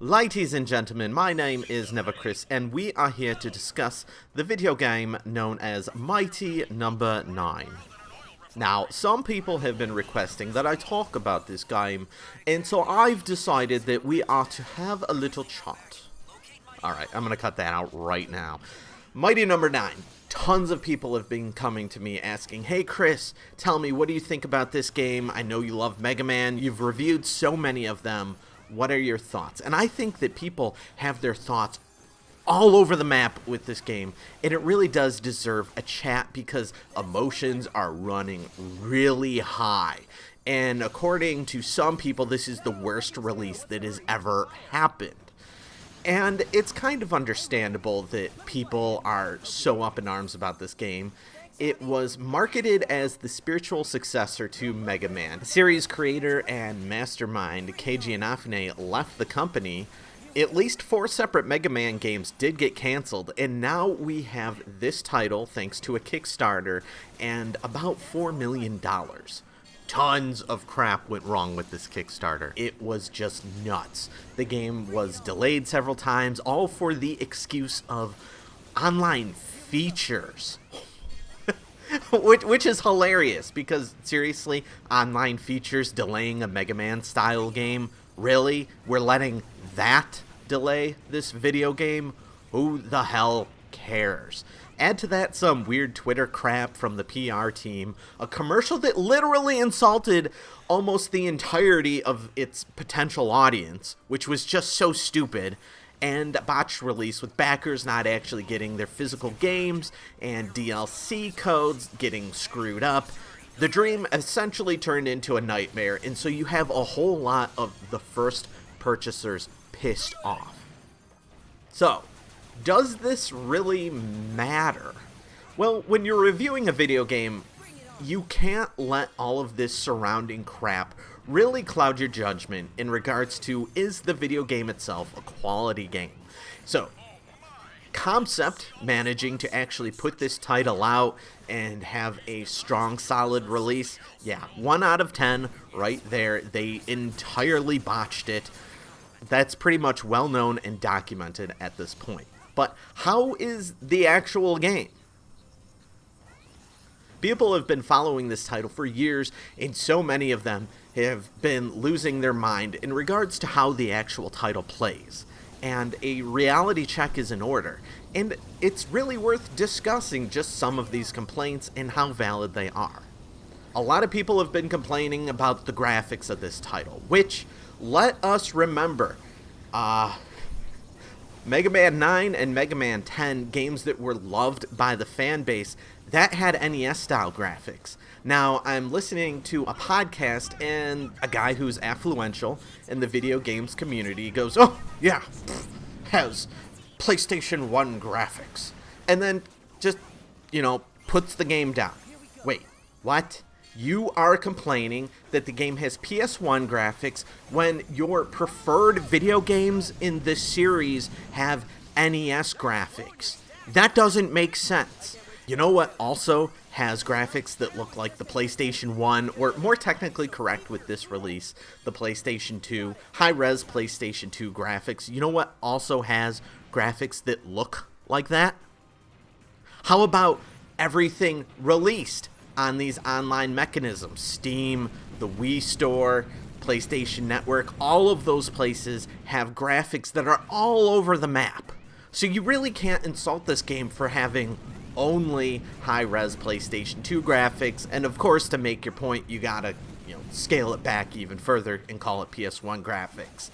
Ladies and gentlemen, my name is Chris, and we are here to discuss the video game known as Mighty Number 9. Now, some people have been requesting that I talk about this game, and so I've decided that we are to have a little chat. Alright, I'm going to cut that out right now. Mighty Number 9. Tons of people have been coming to me asking, hey Chris, tell me, what do you think about this game? I know you love Mega Man. You've reviewed so many of them. What are your thoughts? And I think that people have their thoughts all over the map with this game, and it really does deserve a chat because emotions are running really high. And according to some people, this is the worst release that has ever happened. And it's kind of understandable that people are so up in arms about this game. It was marketed as the spiritual successor to Mega Man. The series creator and mastermind Keiji Inafune left the company. At least 4 separate Mega Man games did get canceled, and now we have this title thanks to a Kickstarter and about $4 million. Tons of crap went wrong with this Kickstarter. It was just nuts. The game was delayed several times, all for the excuse of online features. Which is hilarious, because seriously, online features delaying a Mega Man style game? Really? We're letting that delay this video game? Who the hell cares? Add to that some weird Twitter crap from the PR team, a commercial that literally insulted almost the entirety of its potential audience, which was just so stupid, and a botched release with backers not actually getting their physical games and DLC codes getting screwed up. The dream essentially turned into a nightmare, and so you have a whole lot of the first purchasers pissed off. So, does this really matter? Well, when you're reviewing a video game, you can't let all of this surrounding crap really cloud your judgment in regards to, is the video game itself a quality game? So, Concept managing to actually put this title out and have a strong, solid release, yeah, 1 out of 10 right there. They entirely botched it. That's pretty much well known and documented at this point. But how is the actual game? People have been following this title for years, and so many of them have been losing their mind in regards to how the actual title plays. And a reality check is in order, and it's really worth discussing just some of these complaints and how valid they are. A lot of people have been complaining about the graphics of this title, which, let us remember, Mega Man 9 and Mega Man 10, games that were loved by the fan base, that had NES-style graphics. Now, I'm listening to a podcast, and a guy who's affluential in the video games community goes, oh, yeah, has PlayStation 1 graphics. And then just, puts the game down. Wait, what? You are complaining that the game has PS1 graphics when your preferred video games in this series have NES graphics. That doesn't make sense. You know what also has graphics that look like the PlayStation 1, or more technically correct with this release, the PlayStation 2, high-res PlayStation 2 graphics. You know what also has graphics that look like that? How about everything released on these online mechanisms? Steam, the Wii Store, PlayStation Network, all of those places have graphics that are all over the map. So you really can't insult this game for having only high-res PlayStation 2 graphics, and of course, to make your point, you gotta, scale it back even further and call it PS1 graphics.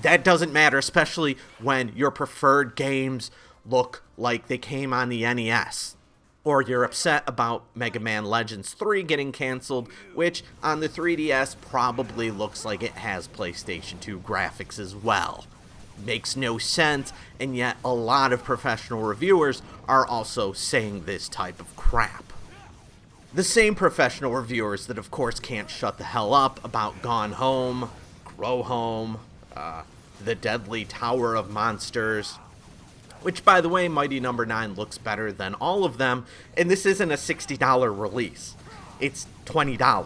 That doesn't matter, especially when your preferred games look like they came on the NES. Or you're upset about Mega Man Legends 3 getting canceled, which on the 3DS probably looks like it has PlayStation 2 graphics as well. Makes no sense, and yet a lot of professional reviewers are also saying this type of crap. The same professional reviewers that of course can't shut the hell up about Gone Home, Grow Home, The Deadly Tower of Monsters, which by the way, Mighty Number 9 looks better than all of them, and this isn't a $60 release. It's $20.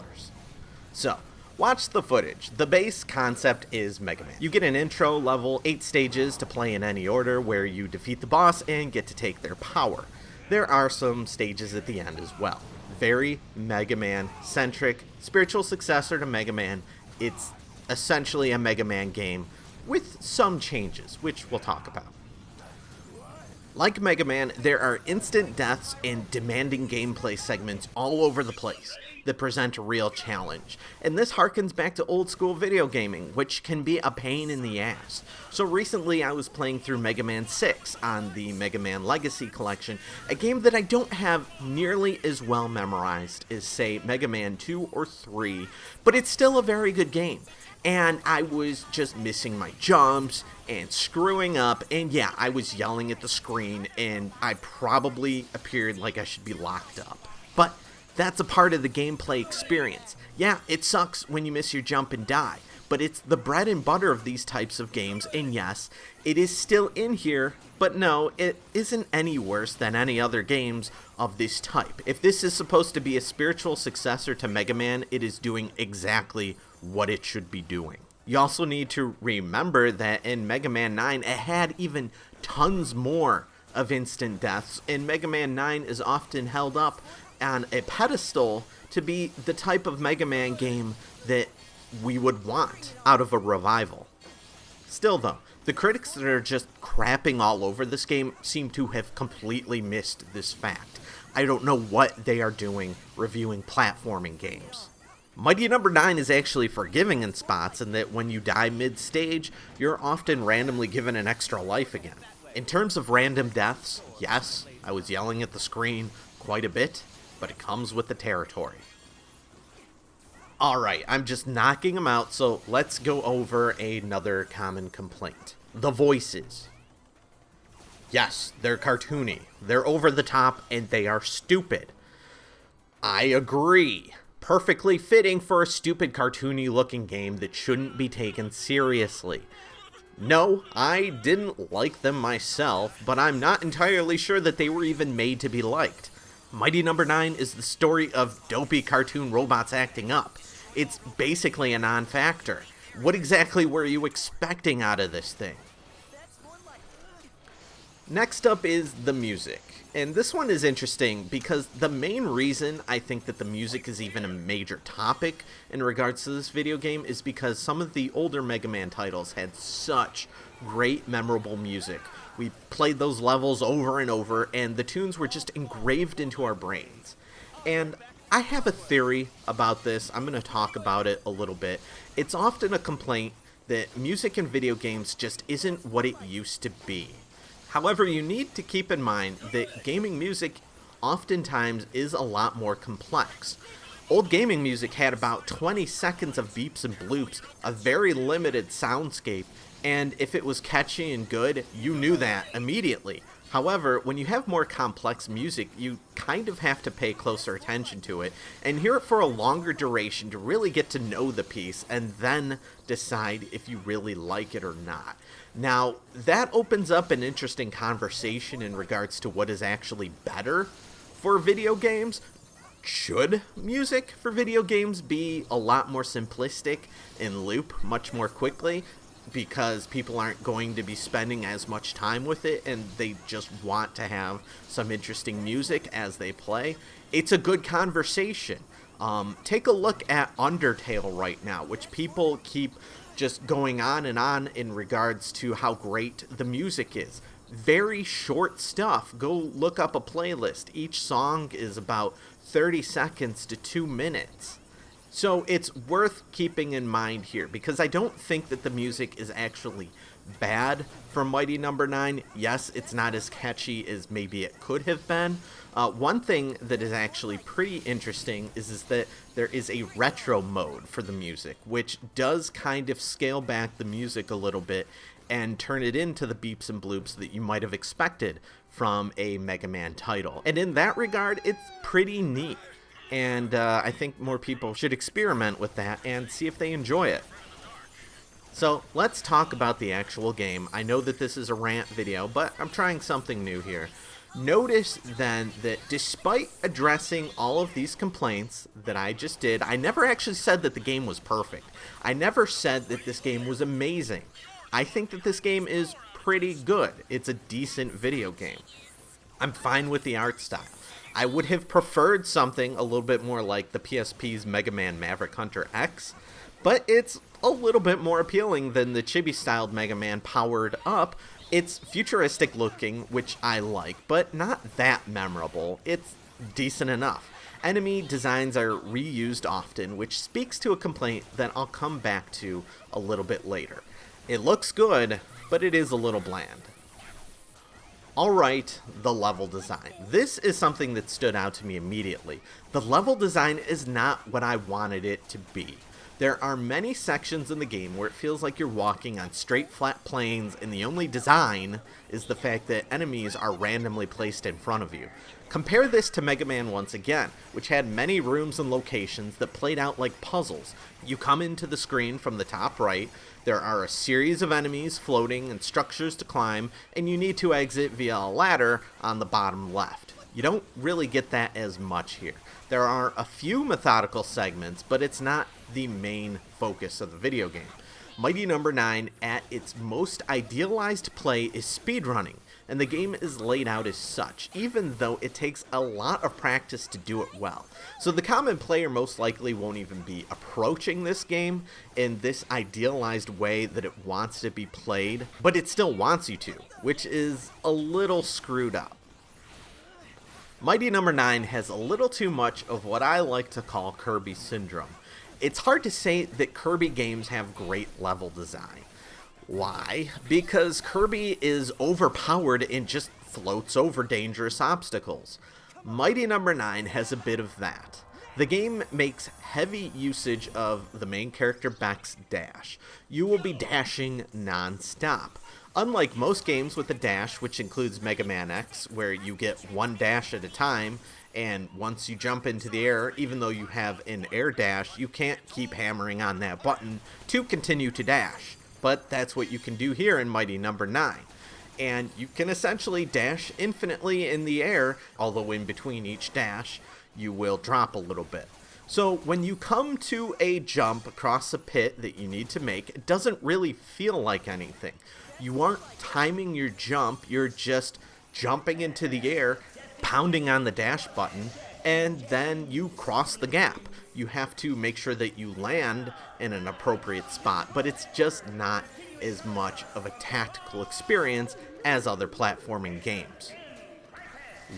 So, Watch the footage. The base concept is Mega Man. You get an intro level, 8 stages to play in any order where you defeat the boss and get to take their power. There are some stages at the end as well. Very Mega Man centric, spiritual successor to Mega Man. It's essentially a Mega Man game with some changes, which we'll talk about. Like Mega Man, there are instant deaths and demanding gameplay segments all over the place that present a real challenge. And this harkens back to old school video gaming, which can be a pain in the ass. So recently I was playing through Mega Man 6 on the Mega Man Legacy Collection, a game that I don't have nearly as well memorized as, say, Mega Man 2 or 3, but it's still a very good game. And I was just missing my jumps and screwing up, and yeah, I was yelling at the screen, and I probably appeared like I should be locked up. But that's a part of the gameplay experience. Yeah, it sucks when you miss your jump and die, but it's the bread and butter of these types of games, and yes, it is still in here, but no, it isn't any worse than any other games of this type. If this is supposed to be a spiritual successor to Mega Man, it is doing exactly what it should be doing. You also need to remember that in Mega Man 9, it had even tons more of instant deaths, and Mega Man 9 is often held up on a pedestal to be the type of Mega Man game that we would want out of a revival. Still though, the critics that are just crapping all over this game seem to have completely missed this fact. I don't know what they are doing reviewing platforming games. Mighty Number 9 is actually forgiving in spots in that when you die mid-stage, you're often randomly given an extra life again. In terms of random deaths, yes, I was yelling at the screen quite a bit, but it comes with the territory. Alright, I'm just knocking them out, so let's go over another common complaint. The voices. Yes, they're cartoony, they're over the top, and they are stupid. I agree. Perfectly fitting for a stupid cartoony looking game that shouldn't be taken seriously. No, I didn't like them myself, but I'm not entirely sure that they were even made to be liked. Mighty Number 9 is the story of dopey cartoon robots acting up. It's basically a non-factor. What exactly were you expecting out of this thing? Next up is the music. And this one is interesting because the main reason I think that the music is even a major topic in regards to this video game is because some of the older Mega Man titles had such great memorable music. We played those levels over and over, and the tunes were just engraved into our brains. And I have a theory about this. I'm going to talk about it a little bit. It's often a complaint that music in video games just isn't what it used to be. However, you need to keep in mind that gaming music oftentimes is a lot more complex. Old gaming music had about 20 seconds of beeps and bloops, a very limited soundscape, and if it was catchy and good, you knew that immediately. However, when you have more complex music, you kind of have to pay closer attention to it and hear it for a longer duration to really get to know the piece and then decide if you really like it or not. Now, that opens up an interesting conversation in regards to what is actually better for video games. Should music for video games be a lot more simplistic and loop much more quickly? Because people aren't going to be spending as much time with it and they just want to have some interesting music as they play. It's a good conversation. Take a look at Undertale right now, which people keep just going on in regards to how great the music is. Very short stuff. Go look up a playlist. Each song is about 30 seconds to 2 minutes. So it's worth keeping in mind here, because I don't think that the music is actually bad for Mighty Number 9. Yes, it's not as catchy as maybe it could have been. One thing that is actually pretty interesting is that there is a retro mode for the music, which does kind of scale back the music a little bit and turn it into the beeps and bloops that you might have expected from a Mega Man title. And in that regard, it's pretty neat. And I think more people should experiment with that and see if they enjoy it. So let's talk about the actual game. I know that this is a rant video, but I'm trying something new here. Notice then that despite addressing all of these complaints that I just did, I never actually said that the game was perfect. I never said that this game was amazing. I think that this game is pretty good. It's a decent video game. I'm fine with the art style. I would have preferred something a little bit more like the PSP's Mega Man Maverick Hunter X, but it's a little bit more appealing than the chibi-styled Mega Man powered up. It's futuristic looking, which I like, but not that memorable. It's decent enough. Enemy designs are reused often, which speaks to a complaint that I'll come back to a little bit later. It looks good, but it is a little bland. Alright, the level design. This is something that stood out to me immediately. The level design is not what I wanted it to be. There are many sections in the game where it feels like you're walking on straight flat plains and the only design is the fact that enemies are randomly placed in front of you. Compare this to Mega Man once again, which had many rooms and locations that played out like puzzles. You come into the screen from the top right, there are a series of enemies floating and structures to climb, and you need to exit via a ladder on the bottom left. You don't really get that as much here. There are a few methodical segments, but it's not the main focus of the video game. Mighty Number 9, at its most idealized play, is speedrunning, and the game is laid out as such, even though it takes a lot of practice to do it well. So the common player most likely won't even be approaching this game in this idealized way that it wants to be played, but it still wants you to, which is a little screwed up. Mighty Number 9 has a little too much of what I like to call Kirby syndrome. It's hard to say that Kirby games have great level design. Why? Because Kirby is overpowered and just floats over dangerous obstacles. Mighty Number 9 has a bit of that. The game makes heavy usage of the main character Beck's dash. You will be dashing non-stop. Unlike most games with a dash, which includes Mega Man X, where you get one dash at a time, and once you jump into the air, even though you have an air dash, you can't keep hammering on that button to continue to dash. But that's what you can do here in Mighty Number 9. And you can essentially dash infinitely in the air, although in between each dash, you will drop a little bit. So when you come to a jump across a pit that you need to make, it doesn't really feel like anything. You aren't timing your jump, you're just jumping into the air, pounding on the dash button, and then you cross the gap. You have to make sure that you land in an appropriate spot, but it's just not as much of a tactical experience as other platforming games.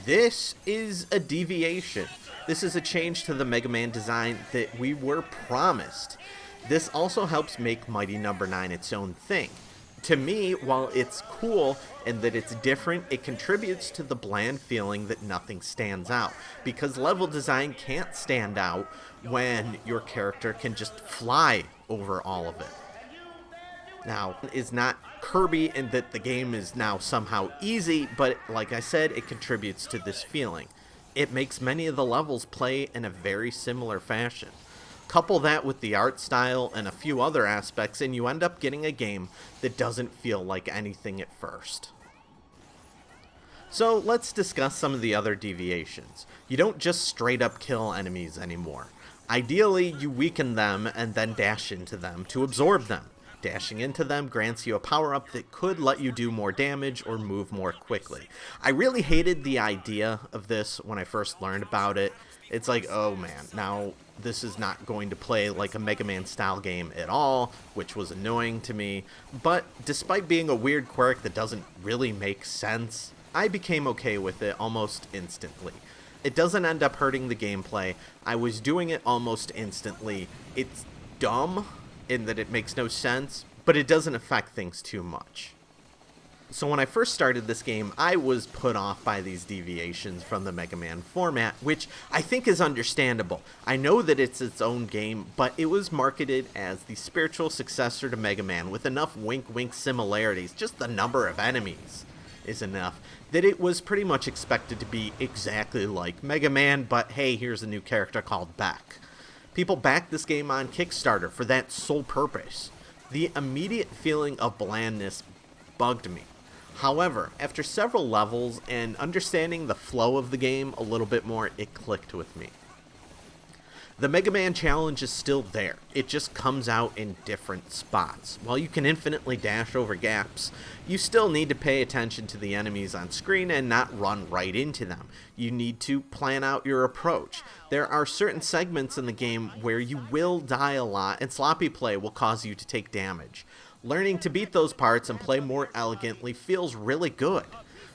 This is a deviation. This is a change to the Mega Man design that we were promised. This also helps make Mighty Number 9 its own thing. To me, while it's cool and that it's different, it contributes to the bland feeling that nothing stands out, because level design can't stand out when your character can just fly over all of it. Now, it's not Kirby in that the game is now somehow easy, but like I said, it contributes to this feeling. It makes many of the levels play in a very similar fashion. Couple that with the art style and a few other aspects, and you end up getting a game that doesn't feel like anything at first. So let's discuss some of the other deviations. You don't just straight up kill enemies anymore. Ideally, you weaken them and then dash into them to absorb them. Dashing into them grants you a power-up that could let you do more damage or move more quickly. I really hated the idea of this when I first learned about it. It's like, oh man, now this is not going to play like a Mega Man style game at all, which was annoying to me. But despite being a weird quirk that doesn't really make sense, I became okay with it almost instantly. It doesn't end up hurting the gameplay. I was doing it almost instantly. It's dumb in that it makes no sense, but it doesn't affect things too much. So when I first started this game, I was put off by these deviations from the Mega Man format, which I think is understandable. I know that it's its own game, but it was marketed as the spiritual successor to Mega Man with enough wink-wink similarities, just the number of enemies is enough, that it was pretty much expected to be exactly like Mega Man, but hey, here's a new character called Beck. People backed this game on Kickstarter for that sole purpose. The immediate feeling of blandness bugged me. However, after several levels and understanding the flow of the game a little bit more, it clicked with me. The Mega Man challenge is still there, it just comes out in different spots. While you can infinitely dash over gaps, you still need to pay attention to the enemies on screen and not run right into them. You need to plan out your approach. There are certain segments in the game where you will die a lot and sloppy play will cause you to take damage. Learning to beat those parts and play more elegantly feels really good.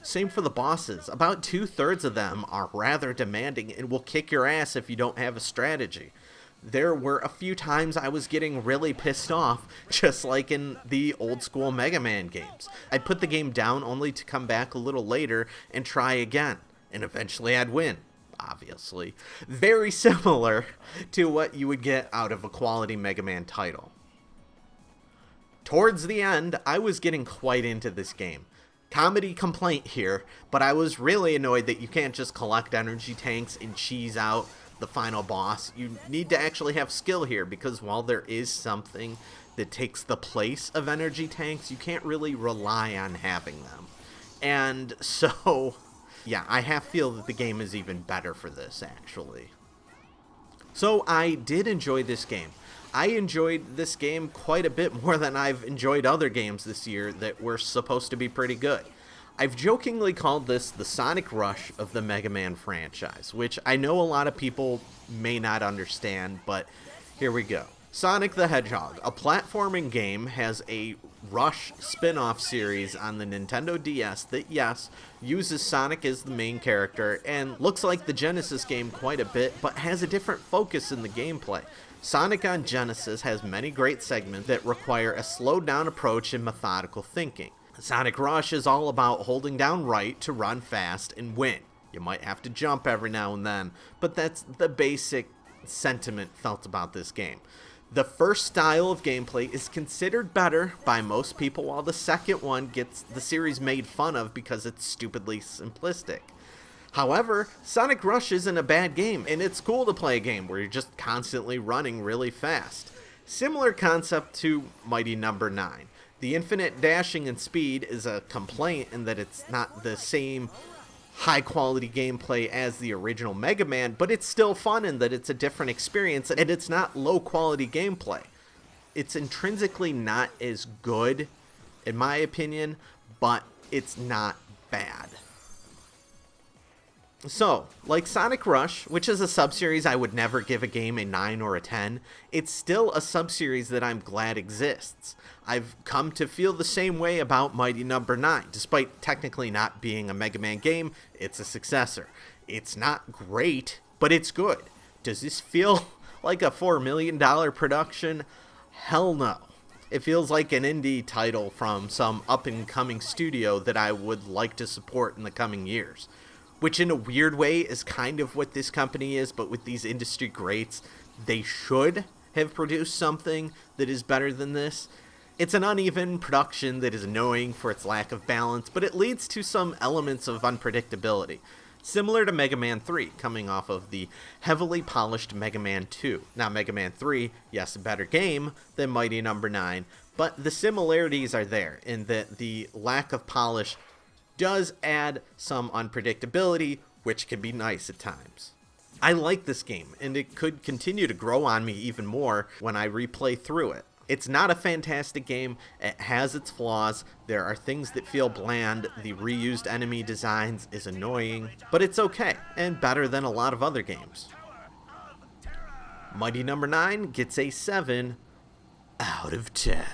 Same for the bosses. About 2/3 of them are rather demanding and will kick your ass if you don't have a strategy. There were a few times I was getting really pissed off, just like in the old school Mega Man games. I'd put the game down only to come back a little later and try again, and eventually I'd win. Obviously. Very similar to what you would get out of a quality Mega Man title. Towards the end, I was getting quite into this game. Comedy complaint here, but I was really annoyed that you can't just collect energy tanks and cheese out the final boss. You need to actually have skill here, because while there is something that takes the place of energy tanks, you can't really rely on having them. And so, yeah, I feel that the game is even better for this, actually. So I did enjoy this game. I enjoyed this game quite a bit more than I've enjoyed other games this year that were supposed to be pretty good. I've jokingly called this the Sonic Rush of the Mega Man franchise, which I know a lot of people may not understand, but here we go. Sonic the Hedgehog, a platforming game, has a Rush spin-off series on the Nintendo DS that, yes, uses Sonic as the main character and looks like the Genesis game quite a bit, but has a different focus in the gameplay. Sonic on Genesis has many great segments that require a slowed-down approach and methodical thinking. Sonic Rush is all about holding down right to run fast and win. You might have to jump every now and then, but that's the basic sentiment felt about this game. The first style of gameplay is considered better by most people, while the second one gets the series made fun of because it's stupidly simplistic. However, Sonic Rush isn't a bad game, and it's cool to play a game where you're just constantly running really fast. Similar concept to Mighty Number 9. The infinite dashing and speed is a complaint in that it's not the same high-quality gameplay as the original Mega Man, but it's still fun in that it's a different experience, and it's not low-quality gameplay. It's intrinsically not as good, in my opinion, but it's not bad. So, like Sonic Rush, which is a subseries I would never give a game a 9 or a 10, it's still a subseries that I'm glad exists. I've come to feel the same way about Mighty Number 9. Despite technically not being a Mega Man game, it's a successor. It's not great, but it's good. Does this feel like a $4 million production? Hell no. It feels like an indie title from some up-and-coming studio that I would like to support in the coming years. Which in a weird way is kind of what this company is, but with these industry greats, they should have produced something that is better than this. It's an uneven production that is annoying for its lack of balance, but it leads to some elements of unpredictability. Similar to Mega Man 3, coming off of the heavily polished Mega Man 2. Now, Mega Man 3, yes, a better game than Mighty Number 9, but the similarities are there in that the lack of polish does add some unpredictability, which can be nice at times. I like this game, and it could continue to grow on me even more when I replay through it. It's not a fantastic game, it has its flaws, there are things that feel bland, the reused enemy designs is annoying, but it's okay, and better than a lot of other games. Mighty Number 9 gets a 7 out of 10.